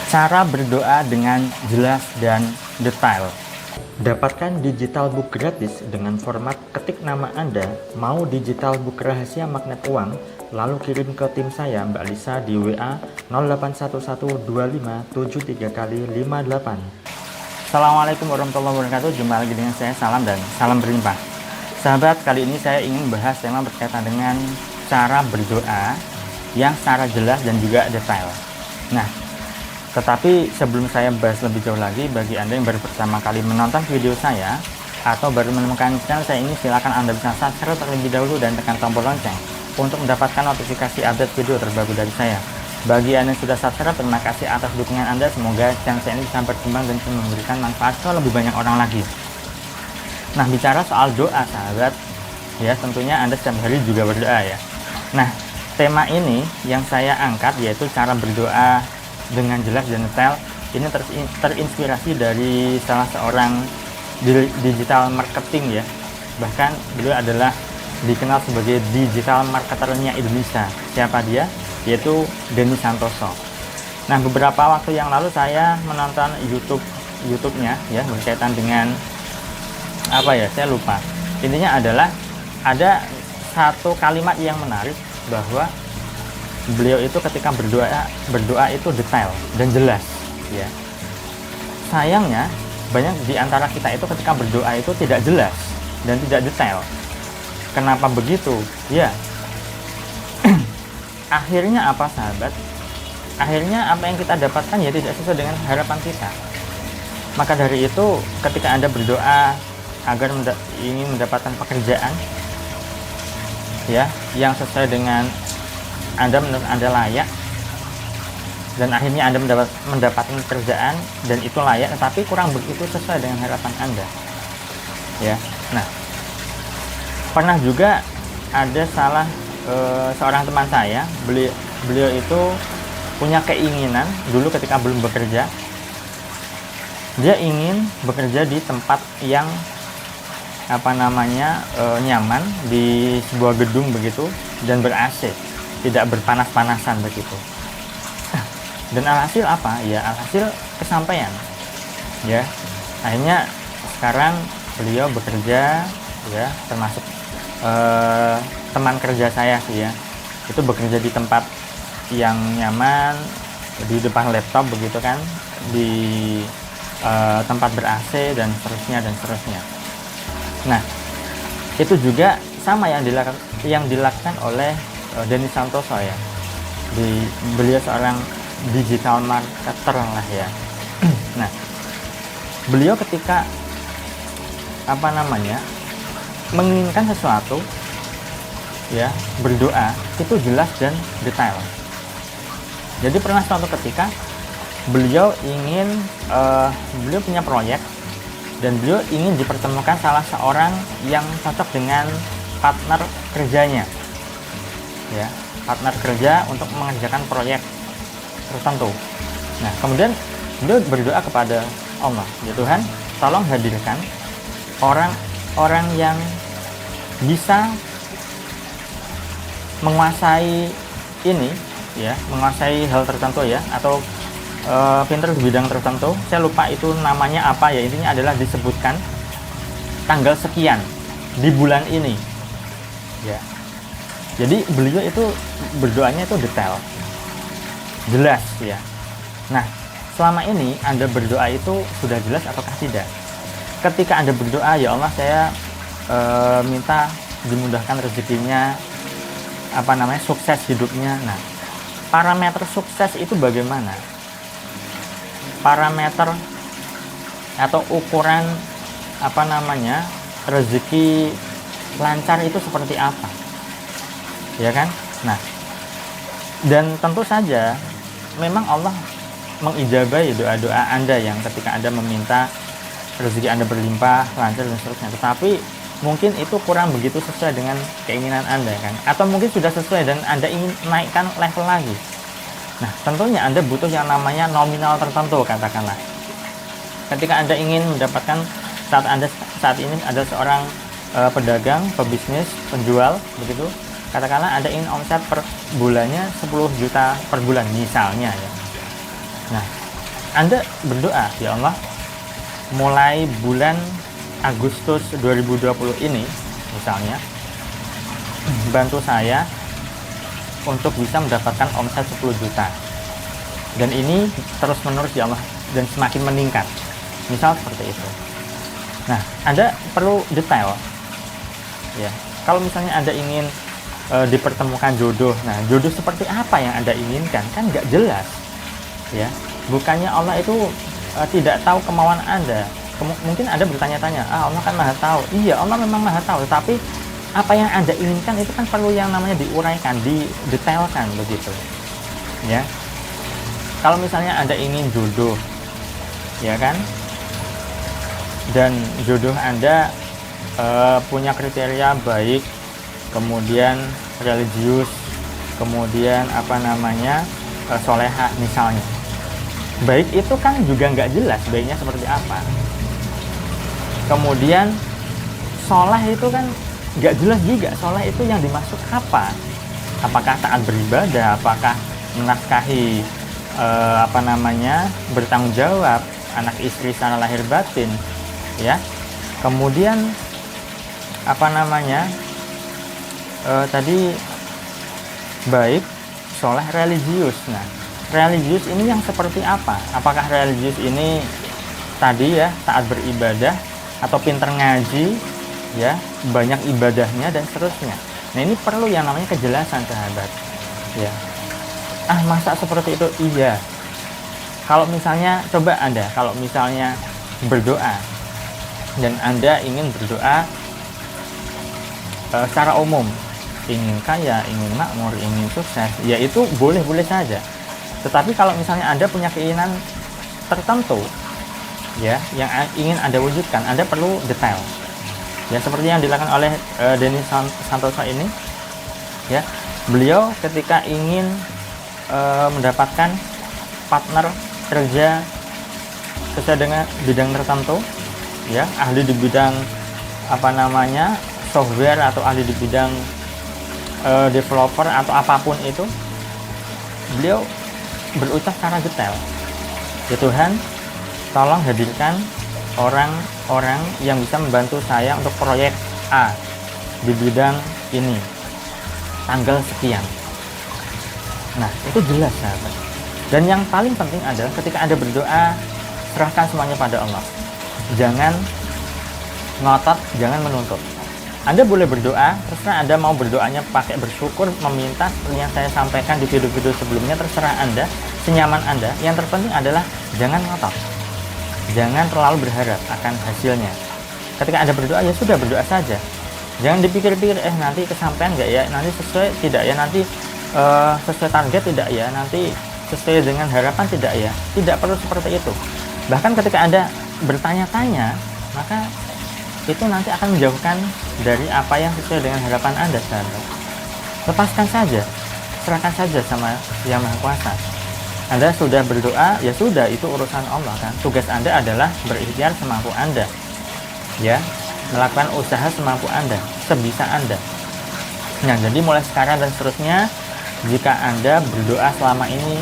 Cara berdoa dengan jelas dan detail. Dapatkan digital book gratis dengan format ketik nama Anda, mau digital book rahasia magnet uang, lalu kirim ke tim saya Mbak Lisa di WA 08112573 kali 58. Assalamualaikum warahmatullahi wabarakatuh. Jumpa lagi dengan saya, Salam dan salam berlimpah. Sahabat, kali ini saya ingin bahas tema berkaitan dengan cara berdoa yang secara jelas dan juga detail. Nah, tetapi sebelum saya bahas lebih jauh lagi, bagi Anda yang baru pertama kali menonton video saya atau baru menemukan channel saya ini, silakan Anda bisa subscribe terlebih dahulu dan tekan tombol lonceng untuk mendapatkan notifikasi update video terbaru dari saya. Bagi Anda yang sudah subscribe, terima kasih atas dukungan Anda. Semoga channel saya ini bisa berkembang dan bisa memberikan manfaat ke lebih banyak orang lagi. Nah, bicara soal doa, sahabat, ya tentunya Anda setiap hari juga berdoa ya. Nah, tema ini yang saya angkat yaitu cara berdoa dengan jelas dan detail. Ini terinspirasi dari salah seorang digital marketing ya. Bahkan beliau adalah dikenal sebagai digital marketernya Indonesia. Siapa dia? Yaitu Denny Santoso. Nah, beberapa waktu yang lalu saya menonton YouTube-nya ya, berkaitan dengan apa ya, saya lupa. Intinya adalah ada satu kalimat yang menarik bahwa beliau itu ketika berdoa itu detail dan jelas ya. Sayangnya banyak di antara kita itu ketika berdoa itu tidak jelas dan tidak detail. Kenapa begitu? Ya, akhirnya apa, sahabat? Akhirnya apa yang kita dapatkan ya tidak sesuai dengan harapan kita. Maka dari itu, ketika Anda berdoa agar ingin mendapatkan pekerjaan ya yang sesuai dengan menurut Anda layak, dan akhirnya Anda mendapatkan pekerjaan dan itu layak, tetapi kurang begitu sesuai dengan harapan Anda ya. Nah, pernah juga ada seorang teman saya, beliau itu punya keinginan dulu ketika belum bekerja, dia ingin bekerja di tempat yang nyaman, di sebuah gedung begitu dan ber-AC, tidak berpanas-panasan begitu. Dan alhasil apa? Ya, alhasil kesampaian. Ya, akhirnya sekarang beliau bekerja ya, termasuk teman kerja saya sih ya. Itu bekerja di tempat yang nyaman, di depan laptop begitu kan, di tempat ber-AC dan seterusnya. Nah, itu juga sama yang dilakukan oleh Denny Santoso ya. Beliau seorang digital marketer lah ya. Nah, beliau ketika menginginkan sesuatu ya, berdoa itu jelas dan detail. Jadi pernah suatu ketika beliau punya proyek dan beliau ingin dipertemukan salah seorang yang cocok dengan partner kerjanya ya, partner kerja untuk mengerjakan proyek tertentu. Nah, kemudian beliau berdoa kepada Allah, ya Tuhan, tolong hadirkan orang yang bisa menguasai ini ya, menguasai hal tertentu ya, atau pintar di bidang tertentu. Saya lupa itu namanya apa ya, intinya adalah disebutkan tanggal sekian di bulan ini ya. Jadi beliau itu berdoanya itu detail, jelas ya. Nah, selama ini Anda berdoa itu sudah jelas ataukah tidak? Ketika Anda berdoa, ya Allah, saya minta dimudahkan rezekinya, sukses hidupnya. Nah, parameter sukses itu bagaimana? Parameter atau ukuran rezeki lancar itu seperti apa? Ya kan? Nah, dan tentu saja memang Allah mengijabahi doa-doa Anda yang ketika Anda meminta rezeki Anda berlimpah, lancar dan seterusnya. Tetapi mungkin itu kurang begitu sesuai dengan keinginan Anda kan? Atau mungkin sudah sesuai dan Anda ingin naikkan level lagi. Nah, tentunya Anda butuh yang namanya nominal tertentu, katakanlah. Ketika Anda ingin mendapatkan, saat ini ada seorang pedagang, pebisnis, penjual begitu, katakanlah Anda ingin omset per bulannya 10 juta per bulan misalnya ya. Nah, Anda berdoa, ya Allah, mulai bulan Agustus 2020 ini misalnya, bantu saya untuk bisa mendapatkan omset 10 juta, dan ini terus menerus ya Allah, dan semakin meningkat, misal seperti itu. Nah, Anda perlu detail ya. Kalau misalnya Anda ingin dipertemukan jodoh, nah jodoh seperti apa yang Anda inginkan, kan nggak jelas ya. Bukannya Allah itu tidak tahu kemauan Anda. Mungkin Anda bertanya-tanya, Allah kan maha tahu. Iya, Allah memang maha tahu, tapi apa yang Anda inginkan itu kan perlu yang namanya diuraikan, didetailkan begitu ya. Kalau misalnya Anda ingin jodoh ya kan, dan jodoh Anda punya kriteria baik, kemudian religius, kemudian solehah misalnya. Baik itu kan juga nggak jelas baiknya seperti apa. Kemudian soleh itu kan nggak jelas juga, soleh itu yang dimaksud apa. Apakah taat beribadah, apakah menafkahi bertanggung jawab anak istri secara lahir batin ya. Kemudian tadi baik, soleh, religius. Nah, religius ini yang seperti apa? Apakah religius ini tadi ya taat beribadah, atau pinter ngaji ya, banyak ibadahnya dan seterusnya. Nah, ini perlu yang namanya kejelasan, sahabat ya. Masa seperti itu? Iya. Kalau misalnya coba Anda kalau misalnya berdoa dan Anda ingin berdoa secara umum, ingin kaya, ingin makmur, ingin sukses, ya itu boleh-boleh saja. Tetapi kalau misalnya Anda punya keinginan tertentu ya, yang ingin Anda wujudkan, Anda perlu detail ya, seperti yang dilakukan oleh Denny Santoso ini ya. Beliau ketika ingin mendapatkan partner kerja sesuai dengan bidang tertentu ya, ahli di bidang software, atau ahli di bidang developer atau apapun itu, beliau berucap secara detail, ya Tuhan, tolong hadirkan orang-orang yang bisa membantu saya untuk proyek A di bidang ini tanggal sekian. Nah, itu jelas, sahabat. Dan yang paling penting adalah ketika Anda berdoa, serahkan semuanya pada Allah. Jangan ngotot, jangan menuntut. Anda boleh berdoa, terserah Anda mau berdoanya pakai bersyukur, meminta seperti yang saya sampaikan di video-video sebelumnya, terserah Anda, senyaman Anda. Yang terpenting adalah jangan ngotot. Jangan terlalu berharap akan hasilnya. Ketika Anda berdoa, ya sudah, berdoa saja. Jangan dipikir-pikir, nanti kesampaian nggak ya, nanti sesuai tidak ya, nanti sesuai target tidak ya, nanti sesuai dengan harapan tidak ya. Tidak perlu seperti itu. Bahkan ketika Anda bertanya-tanya, maka itu nanti akan menjauhkan dari apa yang sesuai dengan harapan Anda, sahabat. Lepaskan saja, serahkan saja sama Yang Maha Kuasa. Anda sudah berdoa, ya sudah, itu urusan Allah kan. Tugas Anda adalah berikhtiar semampu Anda ya, melakukan usaha semampu Anda, sebisa Anda. Nah, jadi mulai sekarang dan seterusnya, jika Anda berdoa selama ini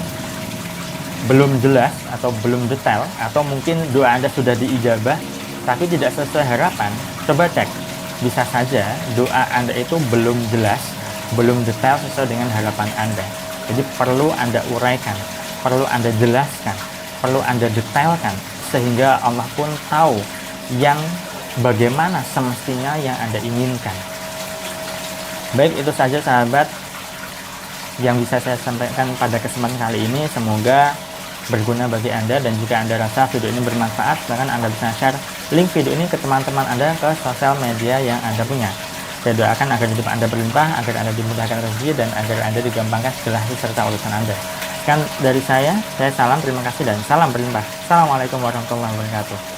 belum jelas atau belum detail, atau mungkin doa Anda sudah diijabah tapi tidak sesuai harapan, coba cek. Bisa saja doa Anda itu belum jelas, belum detail sesuai dengan harapan Anda. Jadi perlu Anda uraikan, perlu Anda jelaskan, perlu Anda detailkan, sehingga Allah pun tahu yang bagaimana semestinya yang Anda inginkan. Baik, itu saja sahabat yang bisa saya sampaikan pada kesempatan kali ini. Semoga berguna bagi Anda, dan jika Anda rasa video ini bermanfaat, silahkan Anda bisa share link video ini ke teman-teman Anda, ke sosial media yang Anda punya. Saya doakan agar hidup Anda berlimpah, agar Anda dimudahkan rezeki, dan agar Anda digampangkan segala hal serta urusan Anda. Sekian dari saya salam, terima kasih, dan salam berlimpah. Assalamualaikum warahmatullahi wabarakatuh.